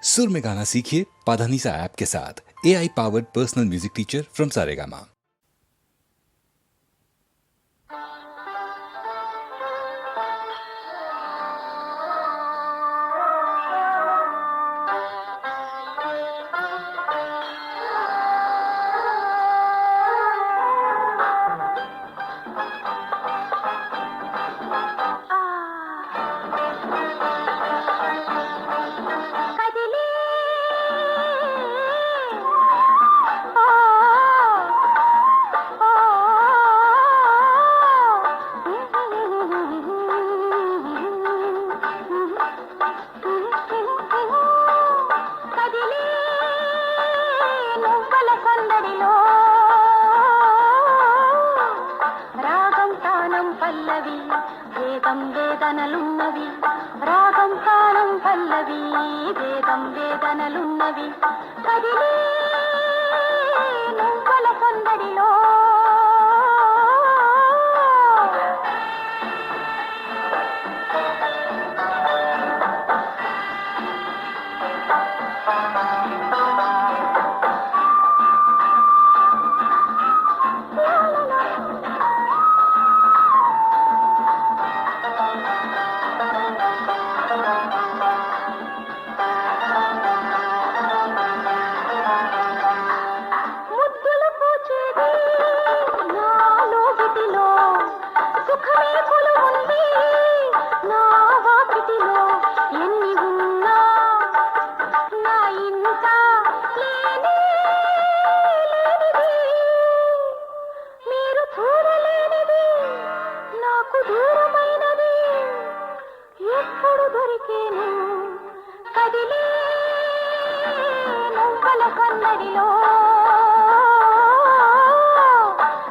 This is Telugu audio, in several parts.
सुर में गाना सीखिए पाधानीसा ऐप के साथ। AI powered personal music teacher from Saregama. పల్లవి వేదం వేదనలున్నవి రాగం తాళం పల్లవి వేదం వేదనలున్నవి కదిలే నువ్వుల సందడిలో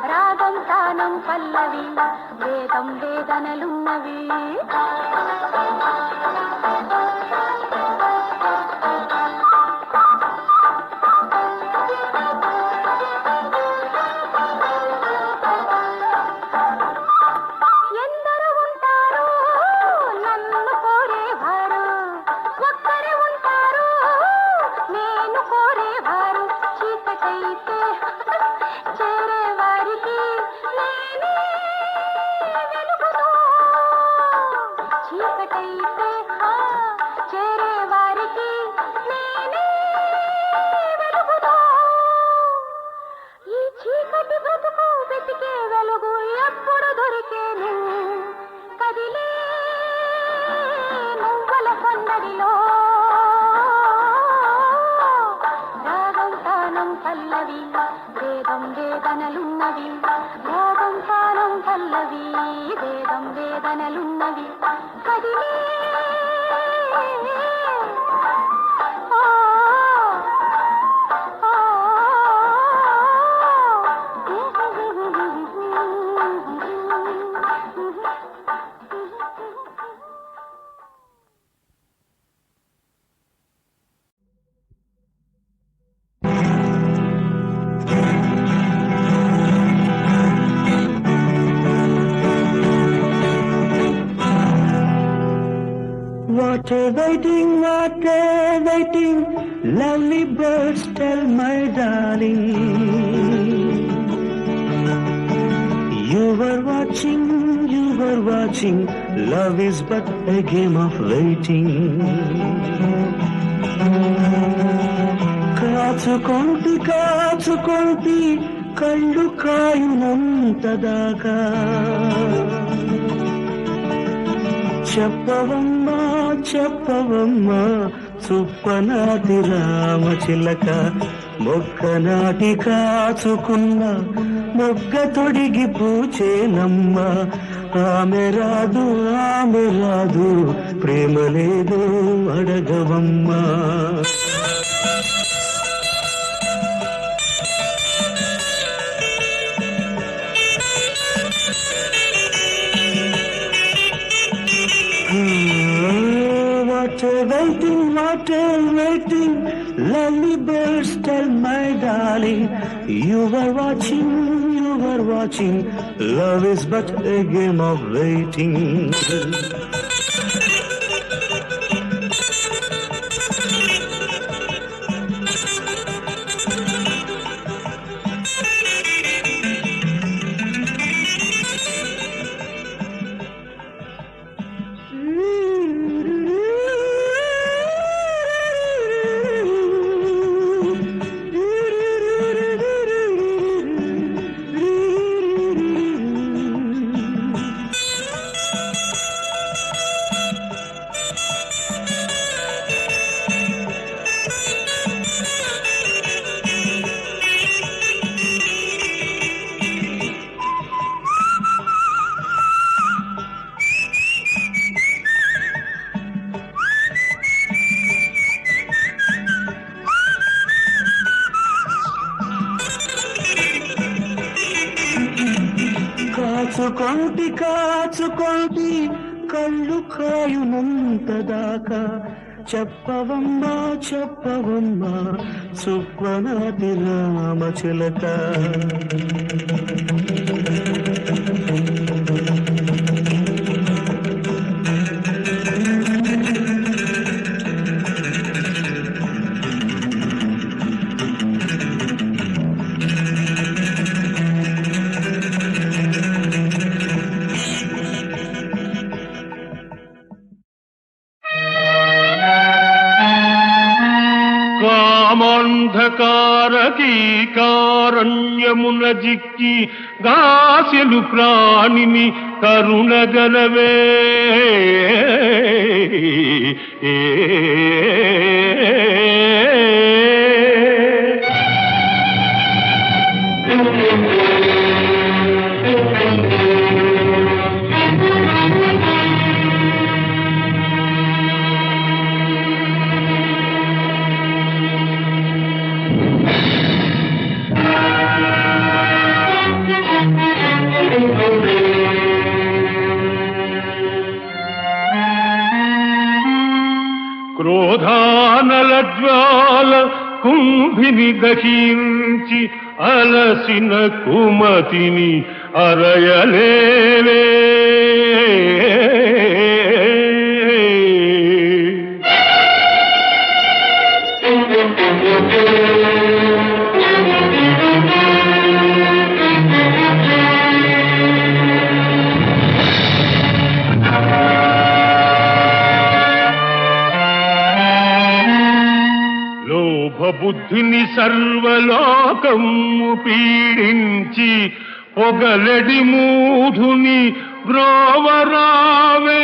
రాగం తానం పల్లవి వేదం వేదనలున్నవి రాగం తానం పల్లవి వేదం వేదనలున్నవి రాగం తానం పల్లవి వేదం వేదనలున్నవి కదిలే What a waiting, lovely birds tell my darling. You were watching, love is but a game of waiting. కాచుకొంటి కళ్ళు కాయునంతదాకా చెప్పవమ్మా చుప్పనాటి రామచిలక మొక్కనాటి కాచుకున్న మొగ్గ తొడిగి పూచేనమ్మ ఆమె రాదు ప్రేమ లేదు అడగవమ్మా What a waiting, lovely birds tell my darling. You were watching, love is but a game of waiting. కొంటి కాచుకొంటి కళ్ళు కాయునంతదాకా చెప్పవమ్మా చెప్పవమ్మా సుక్వనాతి రామచిలక. కామంధకారకీకారణ్యమున జిక్కి గాసెలు ప్రాణిని కరుణగలవే. క్రోధానల జ్వాల కుంభిని దహించి అలసిన కుమతిని అరయలేవే. బుద్ధిని సర్వలోకము పీడించి పొగలడి మూఢుని గ్రోవరావే.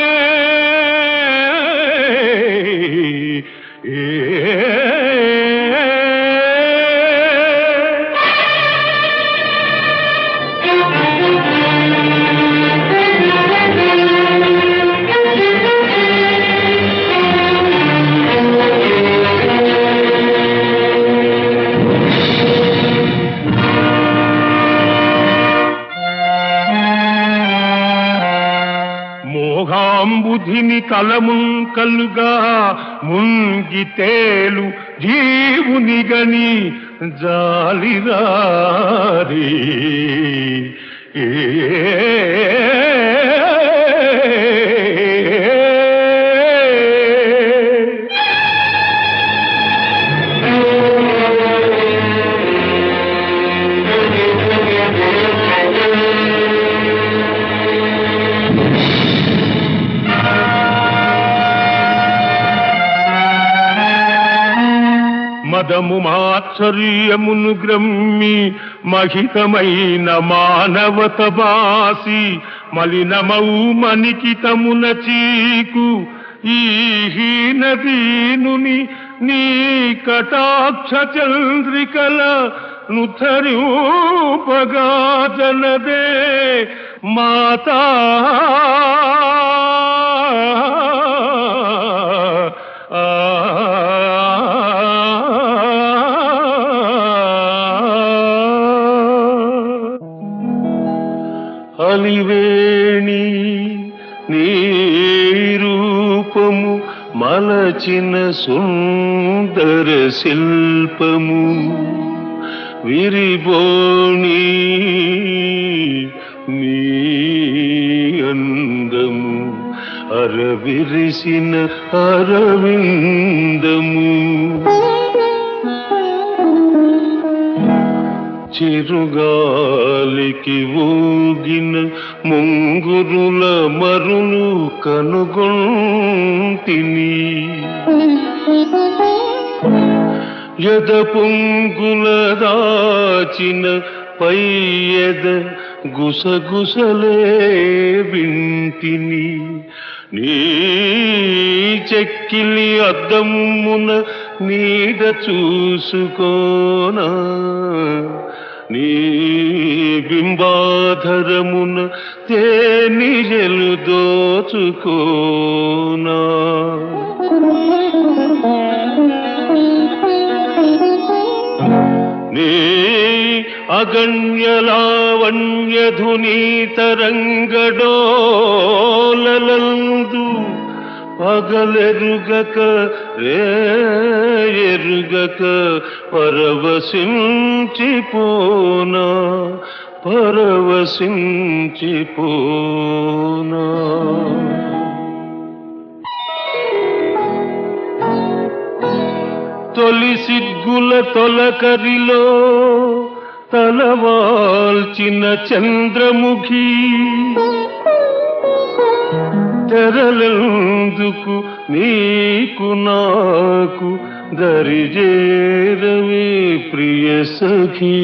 బుద్ధిని కలముంకలుగా ముంగి తేలు జీవుని గని జాలిరారి. మదము మాత్సర్యమును గ్రమ్మి మహితమైన మానవత బాసి మలినమౌ మనికితమున చీకు ఈ హీనదీనుని నీ కటాక్ష చంద్రికల నుథరూపగా జనదే మాతా. అలివేణి నీ రూపము మలచిన సుందర శిల్పము విరిబోణి నీ అందము అరవిరిసిన అరవిందము. చిరుగాలికి ఊగిన ముంగురుల మరులు కనుగొంటిని యద పొంగుల దాచిన పైయద గుసగుసలే వింటిని. నీ చెక్కిలి అద్దమున నీడ చూసుకోనా నీ బింబాధరమున తేనిజలు దోచుకోనా. నీ అగణ్యలావణ్యధునీతరంగడోలందు పగలెరుగక రేయెరుగక పరవశించిపోనా పరవశించిపోనా. తొలి సిగ్గుల తొలకరిలో తలవాల్చిన చంద్రముఖి తెరలెందుకు నీకు నాకు దరిజేరవే ప్రియ సఖీ.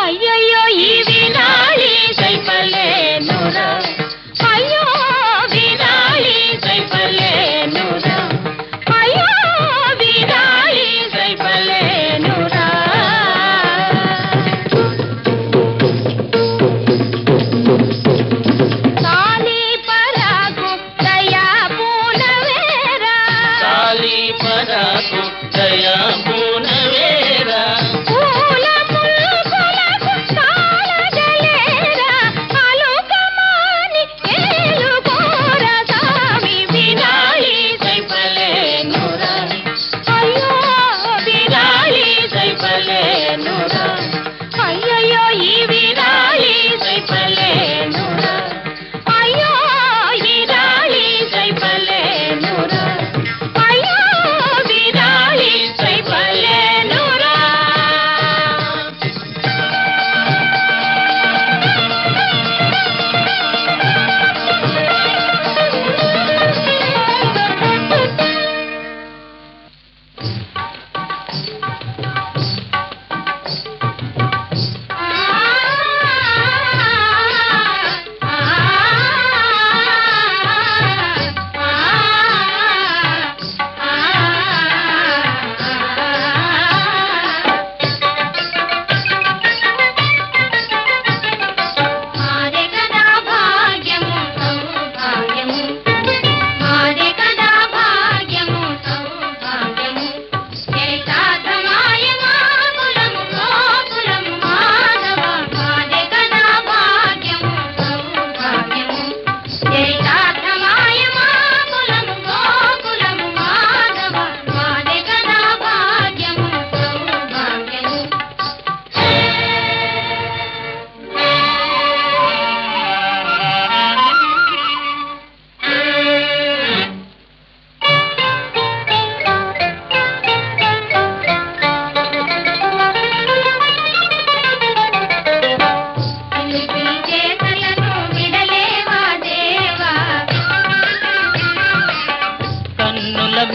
అయ్యయ్యో ఈ వినాళి సైపలేనురా, అయ్యో వినాళి సైపలేనురా, అయ్యో వినాళి సైపలేనురా. సాలి పరాకు దయా పూనవేరా, సాలి పరాకు దయా పూనవేరా, అయ్యయ్యో ఈ వినాళి సైపలేనురా, అయ్యో వినాళి సైపలేనురా, అయ్యో వినాళి సైపలేనురా.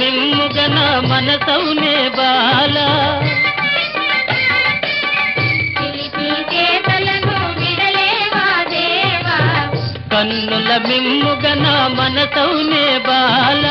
మిమ్ముగన మనసౌనే బాల, కన్నుల మిమ్ముగన మనసౌనే బాల,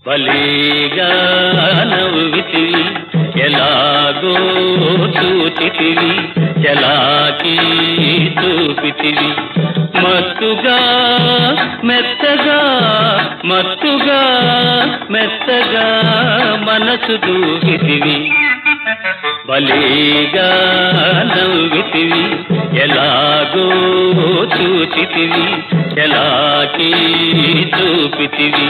భలేగా నవ్వితివి ఎలాగో చూచితివి చలాకీ చూపితివి మత్తుగా మెత్తగా మత్తుగా మెత్తగా మనసు దూకితివి భలేగా నవ్వితివి ఎలాగో చూచితివి చలాకీ చూపితివి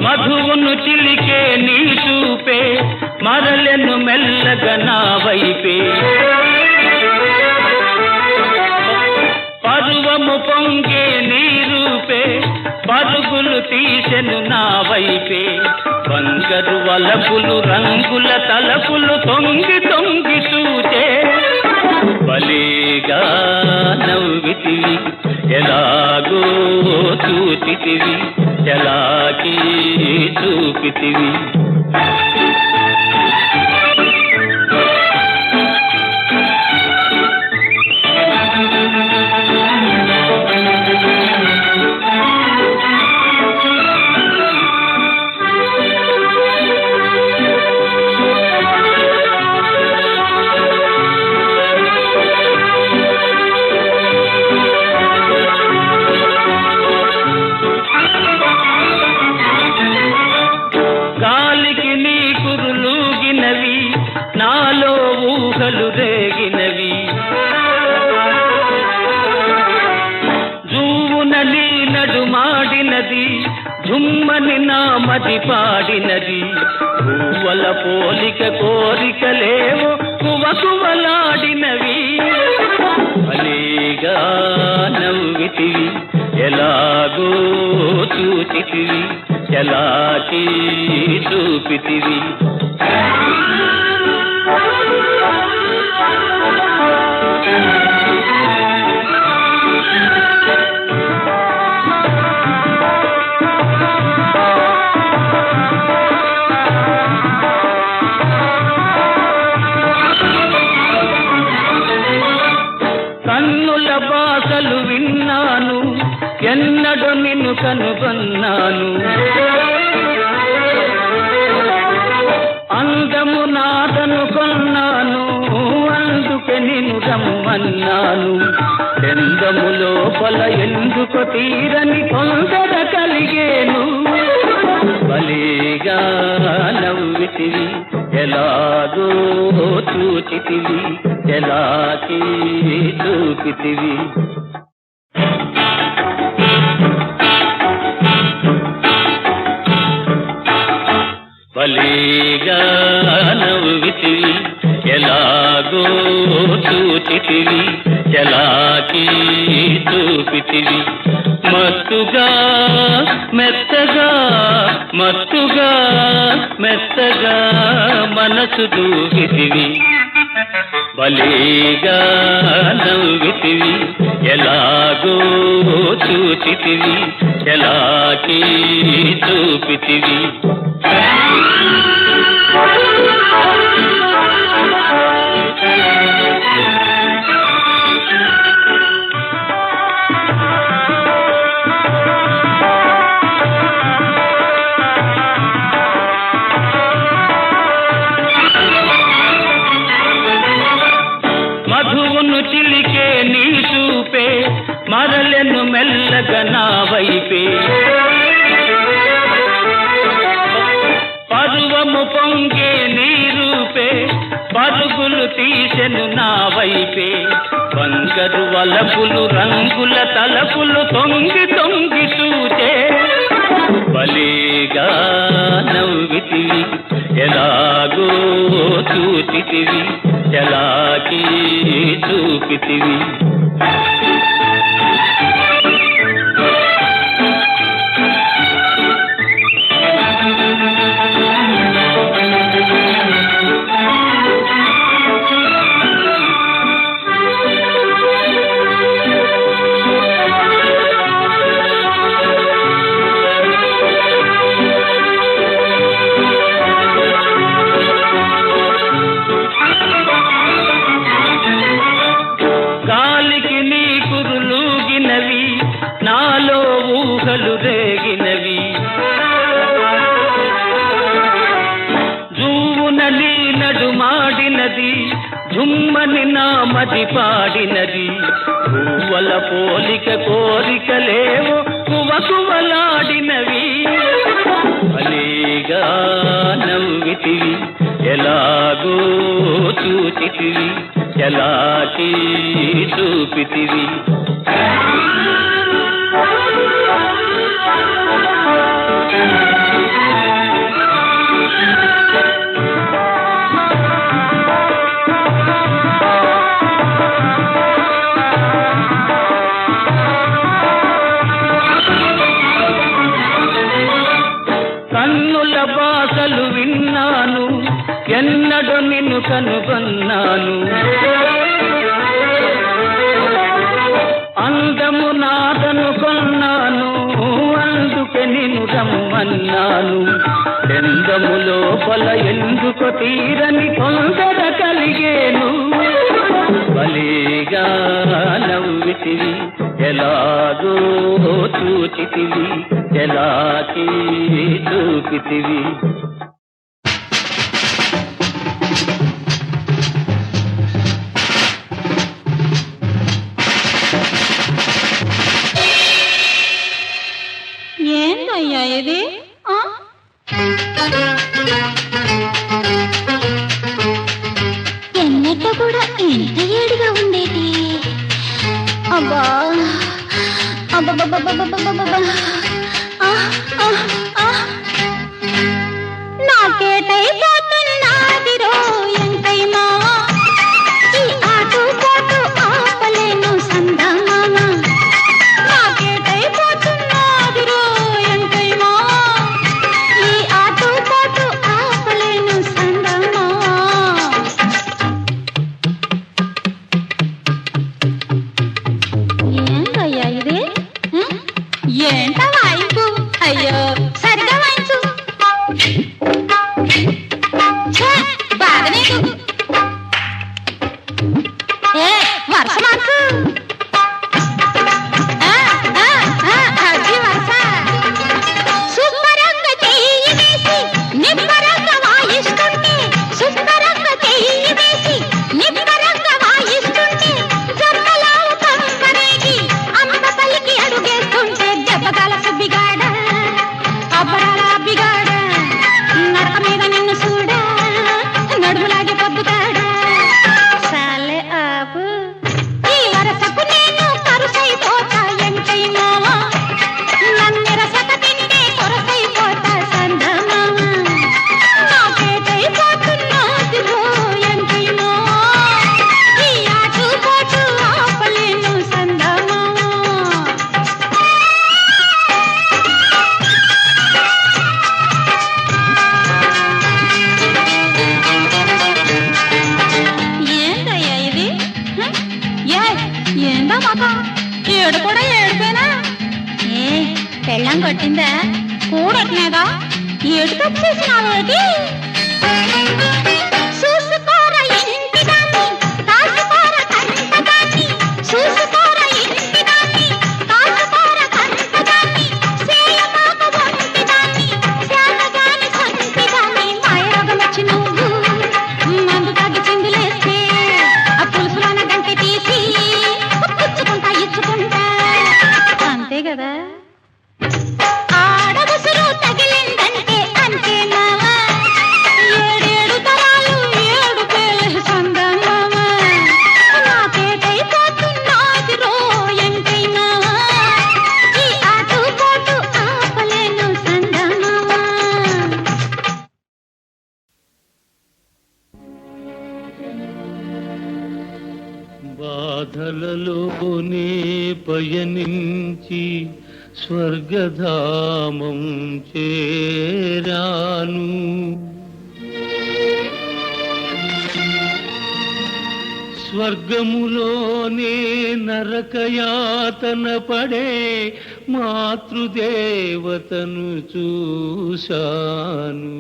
మధువును చిలికే నీ చూపే మరలెను మెల్లగా నా వైపే పరువము పొంగే నీ రూపే పరుగులు తీసెను నా వైపే బంగారు వలపులు రంగుల తలపులు తొంగి తొంగి చూచే భలేగా నవ్వితివి ఎలాగో చూచితివి చలాకీ చూపితివి నాలో ఊహలు రేగినవి జూవున నీ నడుమాడినది జుమ్మని నా మది పాడినది పువ్వుల పోలిక కోరికలేవో కువకువలాడినవి భలేగా నవ్వితివి ఎలాగో చూచితివి చలాకీ చూపితివి కన్నుల బాసలు విన్నాను ఎన్నడూ నిన్ను కనుగొన్నాను అందము నాదనుకొన్నాను అందుకే నిన్ను రమ్మన్నాను చందము లోపల ఎందుకు తీరని తొందర కలిగేను భలేగా నవ్వితివి ఎలాగో చూచితివి చలాకీ చూపితివి బలిగా నవ్వితివి ఎలాగో చూచితివి ఎలాకి చూపితివి మత్తుగా మెత్తగా మత్తుగా మెత్తగా మనసు దూకితివి బలిగా నవ్వితివి ఎలాగో చూచితివి ఎలాకి చూపితివి మధువును చిలికే నీ చూపే మరలెను మెల్లగా నా వైపే పరువము పొంగే నీ రూపే పరుగులు తీసెను నా వైపే బంగారు వలపులు రంగుల తలపులు తొంగి తొంగి చూచే బలిగా నవ్వితివి ఎలాగో చూచితివి ఎలాకి చూపితివి గాలికి నీ కురులూగినవి నాలో ఊహలు రేగినవి జూవున నీ నడుమాడినది జుమ్మని నా మది పాడినది పువ్వుల పోలిక కోరికలేవో కువకువలాడినవి బలిగా నవ్వితివి ఎలాగో చూచితివి ఎలాకి చూపితివి కన్నుల బాసలు విన్నాను ఎన్నడూ నిన్ను కనుగొన్నాను అందము నాదనుకొన్నాను అందుకే నిన్ను రమ్మన్నాను చందము లోపల ఎందుకు తీరని తొందర కలిగేను బలిగా నవ్వితివి ఎలాగో చూచితివి ఎలాకి చూపితివి ఏందయ్యా ఇది ఎన్నట్ట కూడా ఎంత ఏడిగా ఉండేది అబ్బా అబ్బా నాకేటైపోతున్నదిరో ఎంతైనా ఈ ఆటు పాటు ఆపలేను సందమామ నాకేటైపోతున్నదిరో ఎంతైనా ఈ ఆటు పాటు ఆపలేను సందమామ ఏంటయ్యా ఇది ఏంట వాయింపు అయ్యో సరిగా వాయించు బాధనే వరుస మార్చు అది వరుస శుభ్రంగా చెయ్యి వేసి నిబ్బరంగా వాయిస్తుంటే శుభ్రంగా చెయ్యి వేసి నిబ్బరంగా వాయిస్తుంటే జమ్మలావు కంపరేగి అమ్మ పలికి అడుగేస్తుంటే దెబ్బగాల సుబ్బిగాడ అబ్బరాల అబ్బిగాడ నడక మీద నిన్ను చూడ నడుములాగే పొద్దుగాడ సాలే ఆపు ఈ వరస ఉందా మాక ఏడు కూడా ఏడిపోయినా ఏ పెళ్ళం కొట్టిందా కూడట్లేదా ఏడు తప్పు చేసినావేటి చూసుకోర ఇంటి దాన్ని కాసుకోర కంట దాన్ని చూసుకోర ఇంటి దాన్ని కాసుకోర కంట దాన్ని సేయమాక ఒంటి దాన్ని శాతగాని సంటి దాన్ని మాయరోగం వచ్చి నువ్వు మందు తాగి చిందులేస్తే ఆ పులుసులోన గంటె తీసి పుచ్చుకుంటా ఇచ్చుకుంటా అంతే కదా ఆడగుసురు తగిలిందంటే అంతే మావా ఏడేడు తరాలు ఏడు పేర్లు సందమామ నాకేటైపోతున్నది రోయంకైనా ఈ ఆటుపోటు ఆపలేను సందమామ బాధలలోనే పయనించి స్వర్గధామం చేరాను స్వర్గములోనే నరకయాతన పడే మాతృదేవతను చూశాను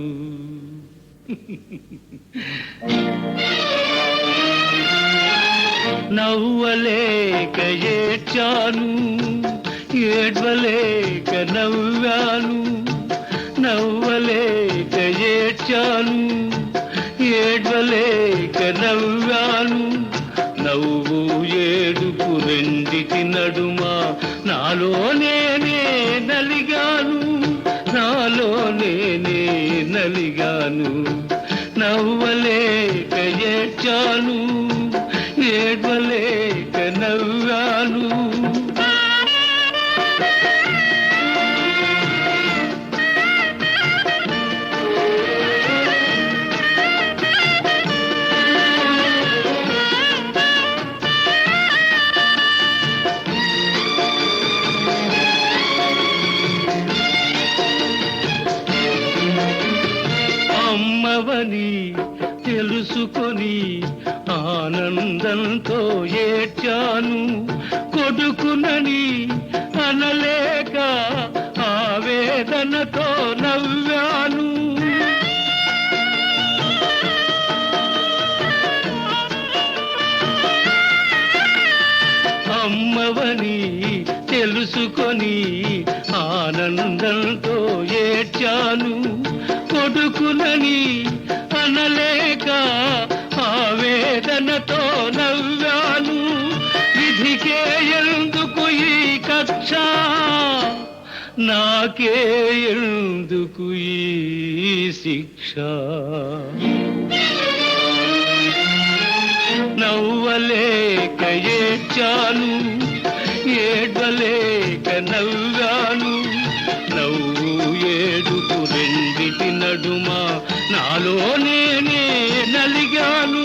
నవ్వలేక ఏడ్చాను ఏడ్వలేక నవ్వాను నవ్వలేక ఏడ్చాను ఏడ్వలేక నవ్వాను నవ్వు ఏడుపు రెండిటి నడుమ నాలో నేనే నలిగాను నాలో నేనే నలిగాను నవ్వలేక ఏడ్చాను ఏడ్వలేక నవ్వాను అమ్మవని తెలుసుకొని ఆనందంతో ఏడ్చాను కొడుకునని అనలేక ఆవేదనతో నవ్వాను అమ్మవని తెలుసుకొని ఆనందంతో ఏడ్చాను కొడుకునని అనలేక ఆవేదనతో నవ్వాను విధికే ఎందుకు ఈ కక్ష నాకే ఎందుకు ఈ శిక్ష నవ్వలేక ఏడ్చాను ఏడ్వలేక నవ్వాను నవ్వు ఏడుపు రెండిటి నడుమ నాలో నేనే నలిగాను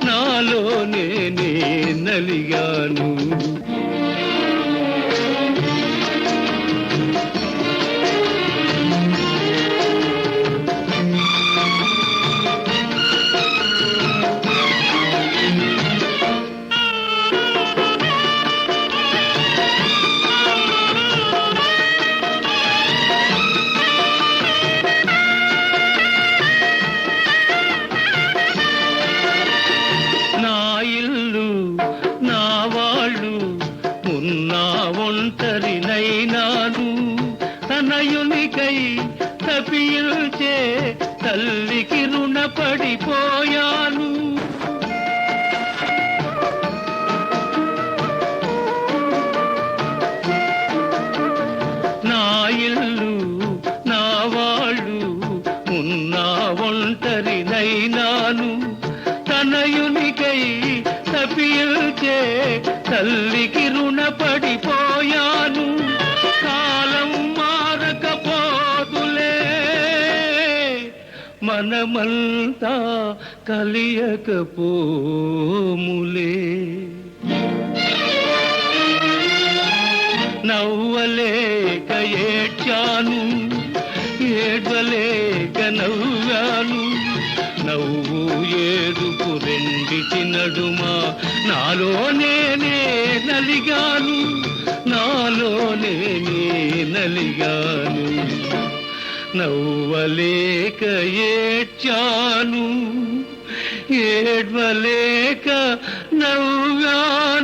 నాలో నేనే నలిగాను తనయునికై తపిల్చే తల్లికి రుణపడిపోయాను నా ఇల్లు నా వాళ్ళు ఉన్నా ఒంటరినైనాను తనయునికై తపిల్చే తల్లికి రుణపడిపోయాను కాలం మారకపోదులే మనమంతా కలియకపోములే నవ్వలేక ఏడ్చాను ఏడ్వలేక నవ్వాను నవ్వు ఏడుపు రెండిటి నడుమ నాలోనే నలిగాను, నాలోనే నలిగాను. నవ్వలేక ఏడ్చాను, ఏడ్వలేక నవ్వాను.